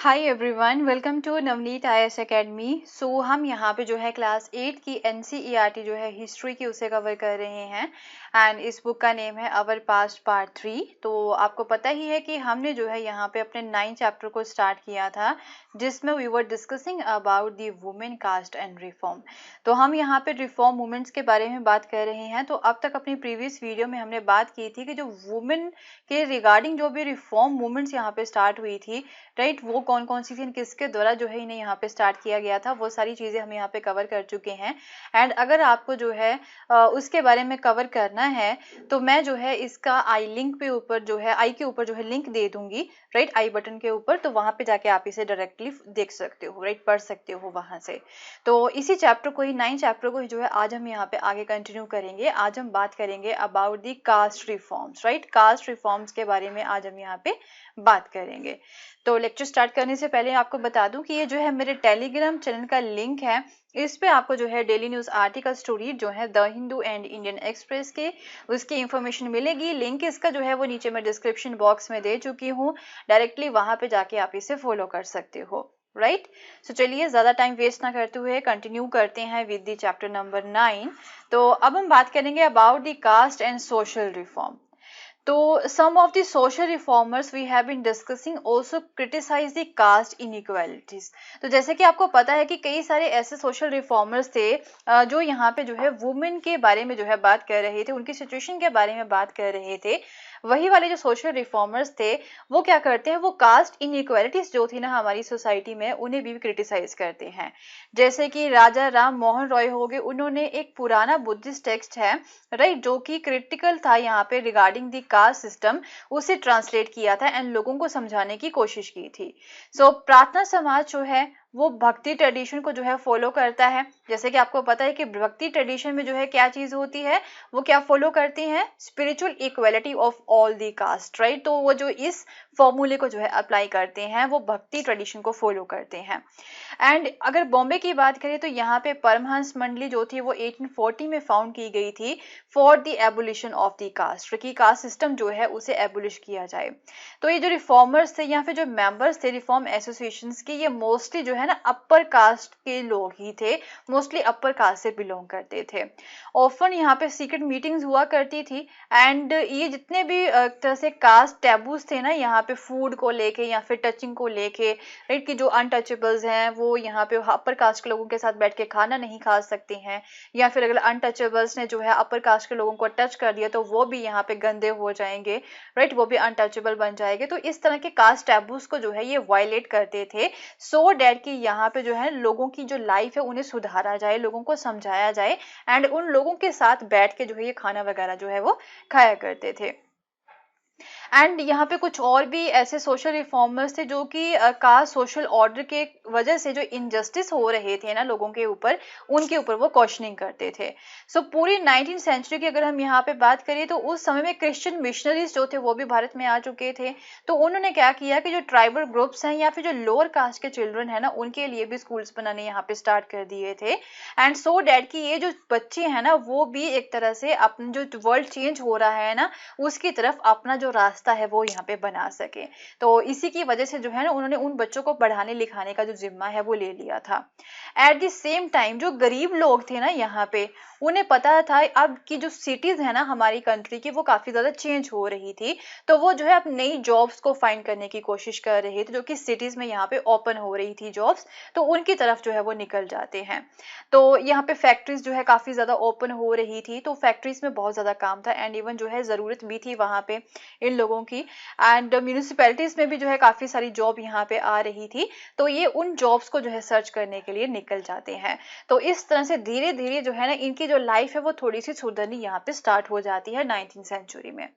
Hi everyone, welcome to Navneet IAS academy. So हम यहाँ पे जो है क्लास 8 की एनसीईआरटी जो है हिस्ट्री की उसे कवर कर रहे हैं एंड इस बुक का नेम है अवर पास्ट पार्ट 3। तो आपको पता ही है कि हमने जो है यहाँ पे अपने 9 चैप्टर को स्टार्ट किया था जिसमें we were discussing about the women caste and reform. तो हम यहाँ पे रिफॉर्म मूवमेंट्स के बारे में बात कर रहे हैं। तो अब तक अपनी प्रीवियस वीडियो में हमने बात की थी कि जो वुमेन के रिगार्डिंग जो भी रिफॉर्म मूवमेंट्स यहाँ पे स्टार्ट हुई थी, राइट, वो कौन कौन सी थी, किसके द्वारा जो है इन्हें यहाँ पे स्टार्ट किया गया था, वो सारी चीजें हम यहाँ पे कवर कर चुके हैं। एंड अगर आपको जो है उसके बारे में कवर करना है तो मैं जो है इसका आई लिंक पे ऊपर जो है आई के ऊपर जो है लिंक दे दूंगी, राइट, आई बटन के ऊपर। तो वहां पे जाके आप इसे डायरेक्टली देख सकते हो, राइट, पढ़ सकते हो वहां से। तो इसी चैप्टर को ही 9 चैप्टर को ही जो है आज हम यहाँ पे आगे कंटिन्यू करेंगे। आज हम बात करेंगे about the caste reforms, right, caste reforms के बारे में आज हम यहाँ पे बात करेंगे। तो लेक्चर स्टार्ट करने से पहले आपको बता दूं कि ये जो है मेरे टेलीग्राम चैनल का लिंक है। इस पे आपको जो है डेली न्यूज आर्टिकल स्टोरी जो है the Hindu and Indian express के उसकी इंफॉर्मेशन मिलेगी। लिंक इसका जो है वो नीचे मैं डिस्क्रिप्शन बॉक्स में दे चुकी हूँ, डायरेक्टली वहां पे जाके आप इसे फॉलो कर सकते हो, राइट। सो चलिए ज्यादा टाइम वेस्ट ना करते हुए कंटिन्यू करते हैं विद द चैप्टर नंबर 9। तो अब हम बात करेंगे about the caste and social reform. तो some of the social reformers we have been discussing also criticize the caste inequalities। तो जैसे कि आपको पता है कि कई सारे ऐसे सोशल रिफॉर्मर्स थे जो यहाँ पे जो है वुमेन के बारे में जो है बात कर रहे थे, उनकी सिचुएशन के बारे में बात कर रहे थे। वही वाले जो सोशल रिफॉर्मर्स थे वो क्या करते हैं, वो कास्ट इनइक्वालिटीज जो थी ना हमारी सोसाइटी में उन्हें भी क्रिटिसाइज करते हैं। जैसे कि राजा राम मोहन रॉय हो गए, उन्होंने एक पुराना बुद्धिस्ट टेक्स्ट है, राइट, जो कि क्रिटिकल था यहाँ पे रिगार्डिंग दी कास्ट सिस्टम, उसे ट्रांसलेट किया था एंड लोगों को समझाने की कोशिश की थी। सो प्रार्थना समाज जो है वो भक्ति ट्रेडिशन को जो है फॉलो करता है। जैसे कि आपको पता है कि भक्ति ट्रेडिशन में जो है क्या चीज होती है, वो क्या फॉलो करती है, spiritual equality of all the caste, right. तो वो जो इस फॉर्मूले को जो है अप्लाई करते हैं वो भक्ति ट्रेडिशन को फॉलो करते हैं। एंड अगर बॉम्बे की बात करें तो यहाँ पे परमहंस मंडली जो थी वो 1840 में फाउंड की गई थी for the abolition of the caste, कि कास्ट सिस्टम जो है उसे एबोलिश किया जाए। तो ये जो रिफॉर्मर्स थे या फिर जो मेंबर्स थे रिफॉर्म एसोसिएशंस के, ये मोस्टली जो है ना अपर कास्ट के लोग ही थे, मोस्टली अपर कास्ट से बिलोंग करते थे। ऑफन यहाँ पे सीक्रेट मीटिंग्स हुआ करती थी एंड ये जितने भी तरह से कास्ट टैबूज थे ना यहाँ पे फूड को लेके या फिर टचिंग को लेके, राइट, कि जो अनटचेबल्स हैं वो यहाँ पे अपर कास्ट के लोगों के साथ बैठ के खाना नहीं खा सकते हैं, या फिर अगर अनटचेबल्स ने जो है अपर कास्ट के लोगों को टच कर दिया तो वो भी यहाँ पे गंदे हो जाएंगे, राइट, वो भी अनटचेबल बन जाएंगे। तो इस तरह के कास्ट टैबूज को जो है ये वायलेट करते थे, सो डैट कि यहाँ पे जो है लोगों की जो लाइफ है उन्हें सुधारा जाए, लोगों को समझाया जाए एंड उन लोगों के साथ बैठ के जो है ये खाना वगैरह जो है वो खाया करते थे। एंड यहाँ पे कुछ और भी ऐसे सोशल रिफॉर्मर्स थे जो कि कास्ट सोशल ऑर्डर के वजह से जो इनजस्टिस हो रहे थे ना लोगों के ऊपर, उनके ऊपर वो क्वेश्चनिंग करते थे। सो पूरी 19th सेंचुरी की अगर हम यहाँ पे बात करें तो उस समय में क्रिश्चियन मिशनरीज जो थे वो भी भारत में आ चुके थे। तो उन्होंने क्या किया कि जो ट्राइबल ग्रुप्स हैं या फिर जो लोअर कास्ट के चिल्ड्रन है ना उनके लिए भी स्कूल्स बनाने यहाँ पे स्टार्ट कर दिए थे। एंड सो डैट कि ये जो बच्चे हैं ना वो भी एक तरह से अपना जो वर्ल्ड चेंज हो रहा है ना उसकी तरफ अपना जो रास्ता है वो यहाँ पे बना सके। तो इसी की वजह से जो है ना उन्होंने उन बच्चों को पढ़ाने लिखाने का जो जिम्मा है वो ले लिया था। एट द सेम टाइम जो गरीब लोग थे ना यहाँ पे, उन्हें पता था अब की जो सिटीज है ना हमारी कंट्री की वो काफी ज्यादा चेंज हो रही थी। तो वो जो है अब नई जॉब्स को फाइंड करने की कोशिश कर रहे थे जो कि सिटीज में यहाँ पे ओपन हो रही थी जॉब्स, तो उनकी तरफ जो है वो निकल जाते हैं। तो यहाँ पे फैक्ट्रीज जो है काफी ज्यादा ओपन हो रही थी, तो फैक्ट्रीज में बहुत ज्यादा काम था एंड इवन जो है जरूरत भी थी वहां पे इन लोगों की। एंड म्यूनिसिपैलिटीज में भी जो है काफी सारी जॉब यहाँ पे आ रही थी, तो ये उन जॉब्स को जो है सर्च करने के लिए निकल जाते हैं। तो इस तरह से धीरे धीरे जो है ना इनकी जो लाइफ है वो थोड़ी सी सुधरनी यहाँ पे स्टार्ट हो जाती है 19th सेंचुरी में।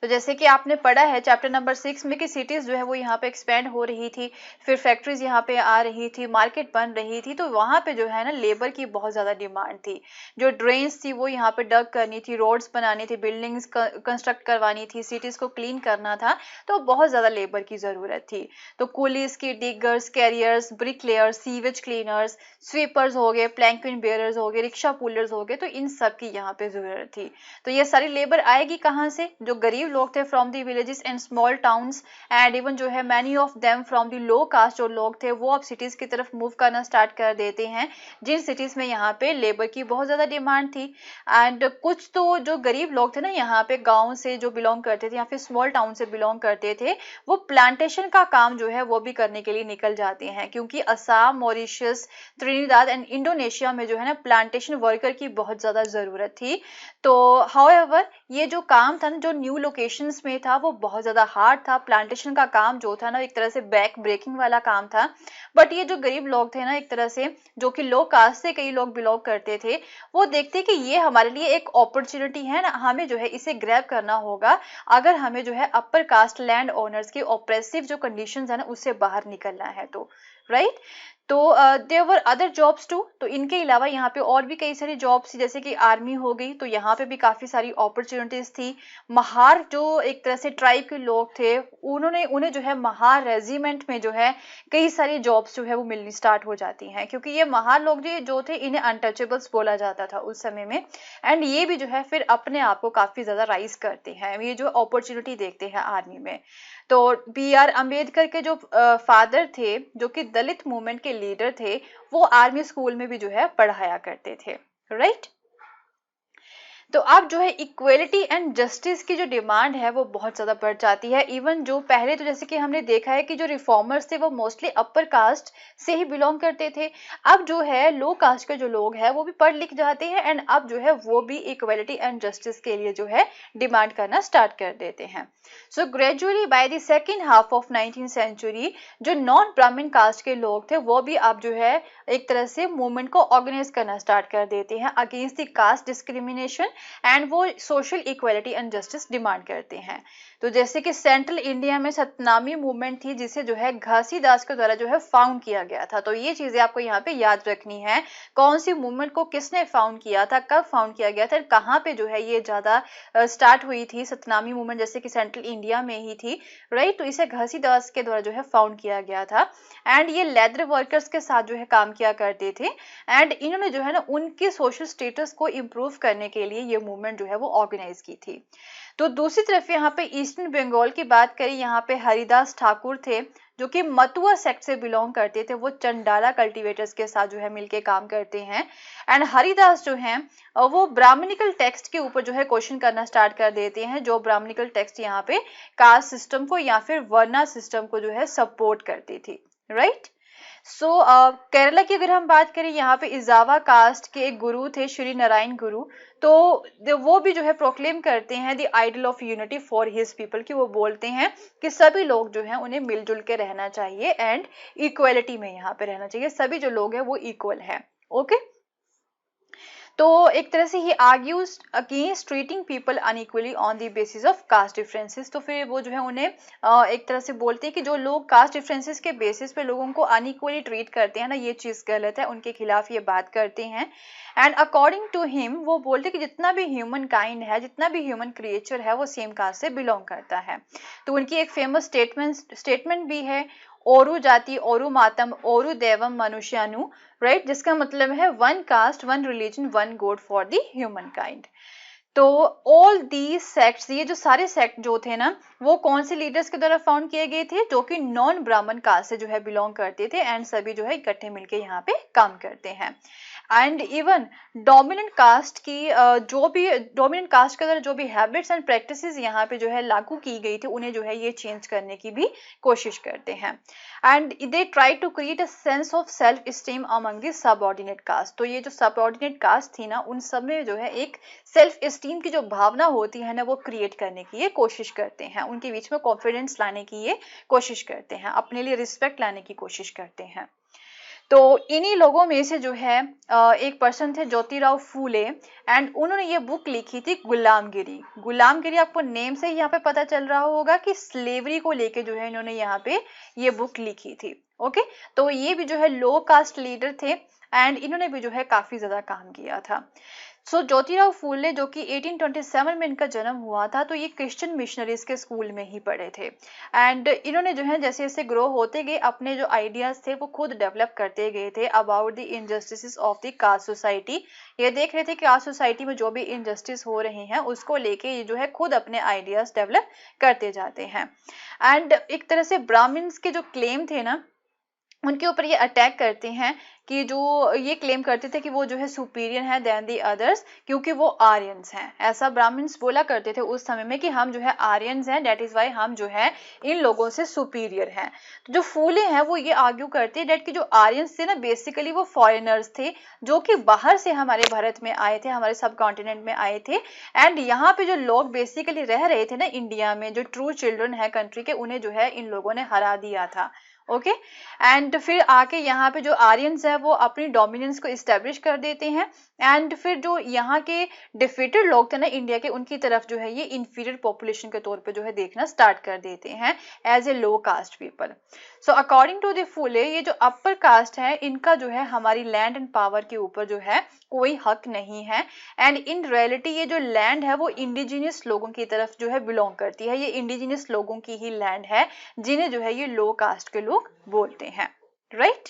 तो जैसे कि आपने पढ़ा है चैप्टर नंबर 6 में कि सिटीज जो है वो यहाँ पे एक्सपेंड हो रही थी, फिर फैक्ट्रीज यहाँ पे आ रही थी, मार्केट बन रही थी, तो वहां पे जो है ना लेबर की बहुत ज्यादा डिमांड थी। जो ड्रेन्स थी वो यहाँ पे डग करनी थी, रोड्स बनानी थी, बिल्डिंग्स कंस्ट्रक्ट करवानी थी, सिटीज को क्लीन करना था, तो बहुत ज्यादा लेबर की जरूरत थी। तो कुलीज की, diggers, carriers, bricklayers, sewage cleaners, sweepers हो गए, प्लैंक्विन बेयरर्स हो गए, रिक्शा पुलर्स हो गए, तो इन सब की यहाँ पे जरूरत थी। तो ये सारी लेबर आएगी कहाँ से, जो गरीब लोग थे from the villages and small towns and even जो है many of them from the low caste जो लोग थे वो अब सिटीज की तरफ मूव करना स्टार्ट कर देते हैं, जिन सिटीज में यहाँ पे लेबर की बहुत ज्यादा डिमांड थी। एंड कुछ तो जो गरीब लोग थे ना यहाँ पे गाँव से जो बिलोंग करते थे या फिर स्मॉल टाउन से बिलोंग करते थे, वो प्लांटेशन का काम जो है वो भी करने के लिए निकल जाते हैं, क्योंकि Assam, Mauritius, Trinidad and Indonesia में जो है ना प्लांटेशन वर्कर की बहुत ज्यादा जरूरत थी। तो हाउएवर ये जो काम था ना जो न्यू लोकेशंस में था वो बहुत ज्यादा हार्ड था। प्लांटेशन का काम जो था ना एक तरह से बैक ब्रेकिंग वाला काम था। बट ये जो गरीब लोग थे ना एक तरह से जो कि लो कास्ट से कई लोग बिलोंग करते थे, वो देखते कि ये हमारे लिए एक अपॉर्चुनिटी है ना, हमें जो है इसे ग्रैब करना होगा अगर हमें जो है अपर कास्ट लैंड ओनर्स की ऑप्रेसिव जो कंडीशंस है ना उससे बाहर निकलना है। तो राइट, तो there were other jobs too, तो इनके अलावा यहाँ पे और भी कई सारी जॉब्स थी, जैसे कि आर्मी हो गई, तो यहाँ पे भी काफी सारी अपॉर्चुनिटीज थी। महार जो एक तरह से ट्राइब के लोग थे उन्हें जो है महार रेजिमेंट में जो है कई सारी जॉब्स जो है वो मिलनी स्टार्ट हो जाती हैं, क्योंकि ये महार लोग जो थे इन्हें अनटचेबल्स बोला जाता था उस समय में। एंड ये भी जो है फिर अपने आप को काफी ज्यादा राइज करते हैं, ये जो अपॉर्चुनिटी देखते हैं आर्मी में। तो बी.आर. अम्बेडकर के जो फादर थे जो कि दलित मूवमेंट के लीडर थे, वो आर्मी स्कूल में भी जो है पढ़ाया करते थे। राइट, तो अब जो है इक्वेलिटी एंड जस्टिस की जो डिमांड है वो बहुत ज्यादा बढ़ जाती है। इवन जो पहले तो जैसे कि हमने देखा है कि जो रिफॉर्मर्स थे वो मोस्टली अपर कास्ट से ही बिलोंग करते थे, अब जो है लो कास्ट के जो लोग हैं वो भी पढ़ लिख जाते हैं एंड अब जो है वो भी इक्वेलिटी एंड जस्टिस के लिए जो है डिमांड करना स्टार्ट कर देते हैं। So gradually by the second half of 19th century जो नॉन ब्राह्मण कास्ट के लोग थे वो भी अब जो है एक तरह से मूवमेंट को ऑर्गेनाइज करना स्टार्ट कर देते हैं against the caste discrimination and वो social equality and justice demand करते हैं। तो जैसे कि सेंट्रल इंडिया में सतनामी मूवमेंट थी जिसे जो है घासीदास के द्वारा जो है फाउंड किया गया था। तो ये चीजें आपको यहाँ पे याद रखनी है, कौन सी मूवमेंट को किसने फाउंड किया था, कब फाउंड किया गया था, कहाँ पे जो है ये ज्यादा स्टार्ट हुई थी। सतनामी मूवमेंट जैसे कि सेंट्रल इंडिया में ही थी, राइट, तो इसे घासीदास के द्वारा जो है फाउंड किया गया था। एंड ये लेदर वर्कर्स के साथ जो है काम किया करते थे एंड इन्होंने जो है ना उनके सोशल स्टेटस को इम्प्रूव करने के लिए ये मूवमेंट जो है वो ऑर्गेनाइज की थी। तो दूसरी तरफ यहाँ पे ईस्टर्न बंगाल की बात करें, यहाँ पे हरिदास ठाकुर थे जो कि मतुआ सेक्ट से बिलोंग करते थे, वो चंडाला कल्टीवेटर्स के साथ जो है मिलके काम करते हैं। एंड हरिदास जो हैं वो ब्राह्मणिकल टेक्स्ट के ऊपर जो है क्वेश्चन करना स्टार्ट कर देते हैं, जो ब्राह्मणिकल टेक्स्ट यहाँ पे कास्ट सिस्टम को या फिर वर्ना सिस्टम को जो है सपोर्ट करती थी। राइट, सो केरला की अगर हम बात करें, यहाँ पे इजावा कास्ट के एक गुरु थे श्री नारायण गुरु, तो वो भी जो है प्रोक्लेम करते हैं the idol of unity for his people, कि वो बोलते हैं कि सभी लोग जो हैं उन्हें मिलजुल के रहना चाहिए एंड इक्वलिटी में यहाँ पे रहना चाहिए, सभी जो लोग हैं वो इक्वल है। ओके, तो एक तरह से ही argues against treating people unequally on the basis of caste differences. तो फिर वो जो है उन्हें एक तरह से बोलते हैं कि जो लोग कास्ट डिफरेंसेस के बेसिस पे लोगों को अनइक्वली ट्रीट करते हैं ना, ये चीज गलत है, उनके खिलाफ ये बात करते हैं। एंड अकॉर्डिंग टू हिम वो बोलते हैं कि जितना भी ह्यूमन काइंड है, जितना भी ह्यूमन क्रिएचर है वो सेम कास्ट से बिलोंग करता है। तो उनकी एक फेमस स्टेटमेंट भी है, ओरु जाति ओरु मातम ओरु देवम मनुष्यानु, राइट, जिसका मतलब है one cast one religion one God for the human kind. तो ऑल दी सेक्ट्स, ये जो सारे सेक्ट जो थे ना वो कौन से लीडर्स के द्वारा फाउंड किए गए थे, जो कि नॉन ब्राह्मण कास्ट से जो है बिलोंग करते थे एंड सभी जो है इकट्ठे मिलके यहाँ पे काम करते हैं। एंड इवन डोमिनेंट कास्ट की जो भी डोमिनेंट कास्ट के द्वारा जो भी हैबिट्स एंड प्रैक्टिसेस यहाँ पे जो है लागू की गई थी उन्हें जो है ये चेंज करने की भी कोशिश करते हैं। And they try to create a sense of self esteem among the subordinate caste. तो ये जो सबऑर्डिनेट कास्ट थी ना उन सब में जो है एक सेल्फ स्टीम की जो भावना होती है ना वो क्रिएट करने की ये कोशिश करते हैं, उनके बीच में कॉन्फिडेंस लाने की ये कोशिश करते हैं, अपने लिए रिस्पेक्ट लाने की कोशिश करते हैं। तो इन्हीं लोगों में से जो है एक पर्सन थे ज्योतिराव फूले एंड उन्होंने ये बुक लिखी थी गुलामगिरी। गुलामगिरी आपको नेम से ही यहाँ पे पता चल रहा होगा कि स्लेवरी को लेके जो है इन्होंने यहाँ पे ये बुक लिखी थी। ओके, तो ये भी जो है लो कास्ट लीडर थे एंड इन्होंने भी जो है काफी ज्यादा काम किया था। सो ज्योतिराव फूले जो कि 1827 में इनका जन्म हुआ था, तो ये क्रिश्चियन मिशनरीज के स्कूल में ही पढ़े थे। एंड इन्होंने जो है जैसे जैसे ग्रो होते गए अपने जो आइडियाज थे वो खुद डेवलप करते गए थे about the injustice of the caste society. ये देख रहे थे कि कास्ट सोसाइटी में जो भी इनजस्टिस हो रहे हैं उसको लेके ये जो है खुद अपने आइडियाज डेवलप करते जाते हैं। एंड एक तरह से ब्राह्मण्स के जो क्लेम थे ना, उनके ऊपर ये अटैक करते हैं कि जो ये क्लेम करते थे कि वो जो है सुपीरियर है देन दी अदर्स, क्योंकि वो आर्यंस हैं। ऐसा ब्राह्मण्स बोला करते थे उस समय में कि हम जो है आर्यंस हैं, दैट इज वाई हम जो है इन लोगों से सुपीरियर हैं। तो जो फूले हैं वो ये आर्ग्यू करते हैं डेट कि जो आर्यंस थे ना बेसिकली वो फॉरेनर्स थे जो कि बाहर से हमारे भारत में आए थे, हमारे सब कॉन्टिनेंट में आए थे। एंड यहाँ पे जो लोग बेसिकली रह रहे थे ना इंडिया में, जो ट्रू चिल्ड्रन है कंट्री के, उन्हें जो है इन लोगों ने हरा दिया था। ओके एंड फिर आके यहाँ पे जो आर्यंस है वो अपनी डोमिनेंस को इस्टेब्लिश कर देते हैं। एंड फिर जो यहाँ के डिफीटेड लोग थे ना इंडिया के, उनकी तरफ जो है ये इंफीरियर पॉपुलेशन के तौर पे जो है देखना स्टार्ट कर देते हैं as a low caste people. So according to the Phule, ये जो अपर कास्ट है इनका जो है हमारी लैंड एंड पावर के ऊपर जो है कोई हक नहीं है। एंड इन रियलिटी ये जो लैंड है वो इंडिजिनियस लोगों की तरफ जो है बिलोंग करती है। ये इंडिजिनियस लोगों की ही लैंड है जिन्हें जो है ये लो कास्ट के लोग बोलते हैं, right.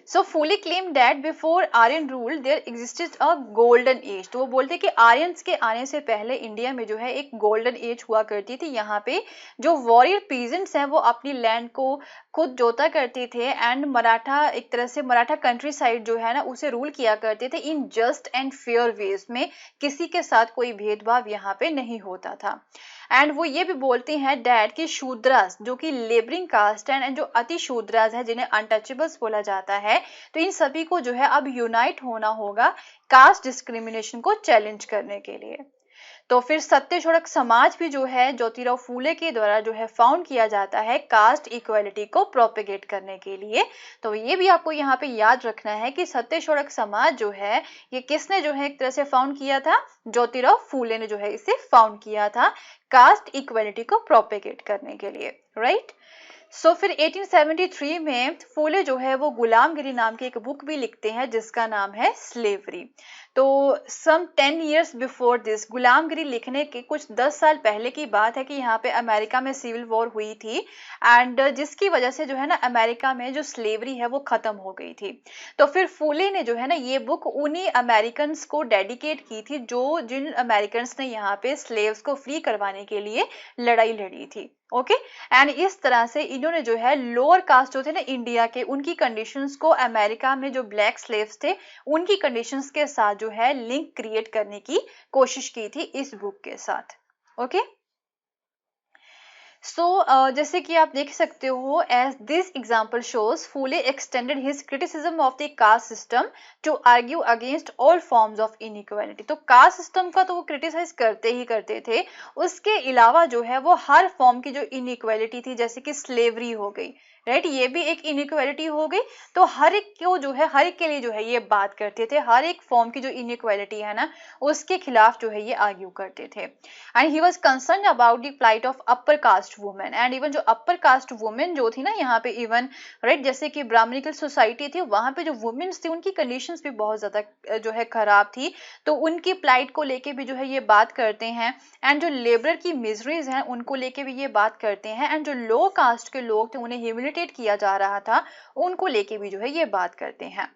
So Phule claim that before Aryan rule there existed a golden age. तो वो बोलते कि आर्यंस के आने से पहले इंडिया में जो है एक गोल्डन एज हुआ करती थी। यहाँ पे जो वॉरियर पीजेंट्स हैं वो अपनी लैंड को खुद जोता करते थे एंड मराठा, एक तरह से मराठा कंट्री साइड जो है ना उसे रूल किया करते थे in just and fair ways में, किसी के साथ कोई भेदभाव यहाँ पे नहीं होता था। एंड वो ये भी बोलते हैं डैड कि शूद्रास जो कि लेबरिंग कास्ट एंड जो अति शूद्रास है जिन्हें अनटचेबल्स बोला जाता है, तो इन सभी को जो है अब यूनाइट होना होगा कास्ट डिस्क्रिमिनेशन को चैलेंज करने के लिए। तो फिर सत्यशोधक समाज भी जो है ज्योतिराव फूले के द्वारा जो है फाउंड किया जाता है कास्ट इक्वालिटी को प्रोपेगेट करने के लिए। तो ये भी आपको यहाँ पे याद रखना है कि सत्यशोधक समाज जो है ये किसने जो है एक तरह से फाउंड किया था, ज्योतिराव फूले ने जो है इसे फाउंड किया था कास्ट इक्वालिटी को प्रोपेगेट करने के लिए, राइट। सो फिर 1873 में फूले जो है वो गुलामगिरी नाम की एक बुक भी लिखते हैं जिसका नाम है स्लेवरी। तो सम 10 years बिफोर दिस, गुलामगिरी लिखने के कुछ 10 साल पहले की बात है कि यहाँ पे अमेरिका में सिविल वॉर हुई थी एंड जिसकी वजह से जो है ना अमेरिका में जो स्लेवरी है वो खत्म हो गई थी। तो फिर फूले ने जो है ना ये बुक उन्हीं अमेरिकन को डेडिकेट की थी जो जिन अमेरिकन ने यहाँ पे स्लेव्स को फ्री करवाने के लिए लड़ाई लड़ी थी। ओके एंड इस तरह से इन्होंने जो है लोअर कास्ट जो थे ना इंडिया के, उनकी कंडीशंस को अमेरिका में जो ब्लैक स्लेव्स थे उनकी कंडीशंस के साथ जो है लिंक क्रिएट करने की कोशिश की थी इस बुक के साथ। ओके सो जैसे कि आप देख सकते हो as this example shows Phule extended his criticism of the caste system to argue against all forms of inequality. तो कास्ट सिस्टम का तो वो क्रिटिसाइज करते ही करते थे, उसके अलावा जो है वो हर फॉर्म की जो इनइक्वालिटी थी जैसे कि स्लेवरी हो गई, राइट, ये भी एक इनइक्वालिटी हो गई। तो हर एक को जो है हर एक के लिए जो है ये बात करते थे, हर एक फॉर्म की जो इनइक्वालिटी है ना उसके खिलाफ जो है ये आर्ग्यू करते थे। And he was concern about the plight of upper caste women and even जो अपर कास्ट वुमेन जो थी ना यहाँ पे इवन, राइट, जैसे कि ब्राह्मणिकल सोसाइटी थी वहां पे जो वुमेन्स थी उनकी कंडीशंस भी बहुत ज्यादा जो है खराब थी, तो उनकी प्लाइट को लेके भी जो है ये बात करते हैं। एंड जो लेबर की मिजरीज हैं उनको लेके भी ये बात करते हैं एंड जो लो कास्ट के लोग थे उन्हें ह्यूमिलिएट किया जा रहा था उनको लेके भी जो है ये बात करते हैं।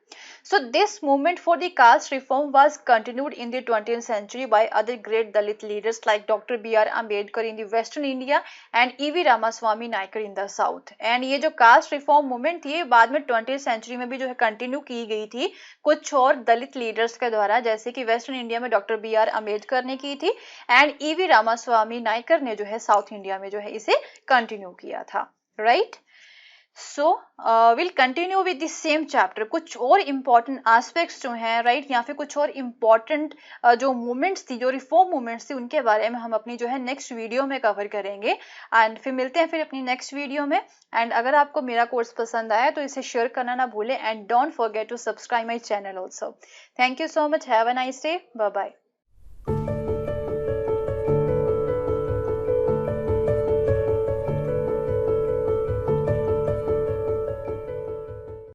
So this movement for the caste reform was continued in the 20th century by other great Dalit leaders like Dr. B.R. Ambedkar in the Western India and E.V. Ramaswamy Naikar in the South। And ये जो cast reform movement थी बाद में 20th century में भी जो है continue की गई थी कुछ और दलित लीडर्स के द्वारा, जैसे कि वेस्टर्न इंडिया में डॉक्टर बी आर अम्बेडकर ने की थी एंड E.V. रामास्वामी नायकर ने जो है साउथ इंडिया में जो है इसे कंटिन्यू किया था, right. So will continue with the same chapter. कुछ और इम्पॉर्टेंट एस्पेक्ट्स जो हैं, राइट, या फिर कुछ और इम्पॉर्टेंट जो मूवमेंट्स थी, जो रिफॉर्म मूवमेंट्स थी, उनके बारे में हम अपनी जो है नेक्स्ट वीडियो में कवर करेंगे। एंड फिर मिलते हैं फिर अपनी नेक्स्ट वीडियो में। एंड अगर आपको मेरा कोर्स पसंद आया तो इसे शेयर करना ना भूलें and don't forget to subscribe my channel also. Thank you so much, have a nice day, bye bye.